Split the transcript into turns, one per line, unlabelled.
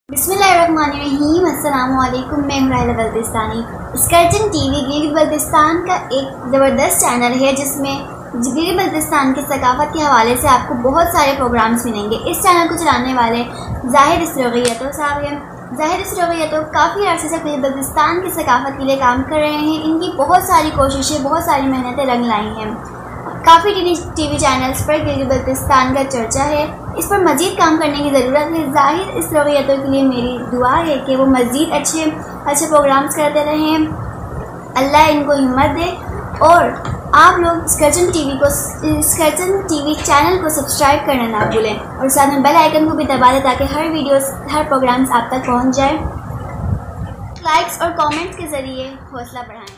बिस्मिल्लाहिर्रहमानिर्रहीम। अस्सलामुअलैकुम। मैं हूं राहिला बल्तिस्तानी। स्कर्टन टीवी गिलगित बल्तिस्तान का एक ज़बरदस्त चैनल है जिसमें गिलगित बल्तिस्तान की सकाफ़त के हवाले से आपको बहुत सारे प्रोग्राम्स मिलेंगे। इस चैनल को चलाने वाले ज़ाहिर इसरोगी यातोब साहब हैं। ज़ाहिर इसरोगी यातोब काफ़ी अर्से से गिलगित बल्तिस्तान की सकाफ़त के लिए काम कर रहे हैं। इनकी बहुत सारी कोशिशें, बहुत सारी मेहनतें रंग लाई हैं। काफ़ी टीवी चैनल्स पर गिलगित बल्तिस्तान का चर्चा है। इस पर मज़ीद काम करने की ज़रूरत है। ज़ाहिर इसरोगी यातोब के लिए मेरी दुआ है कि वो मज़ीद अच्छे प्रोग्राम्स करते रहें। अल्लाह इनको हिम्मत दे। और आप लोग स्कर्टन टीवी चैनल को सब्सक्राइब करना ना भूलें और साथ में बेल आइकन को भी दबा दें ताकि हर प्रोग्राम्स आप तक पहुंच जाए। लाइक्स और कमेंट्स के ज़रिए हौसला बढ़ाएं।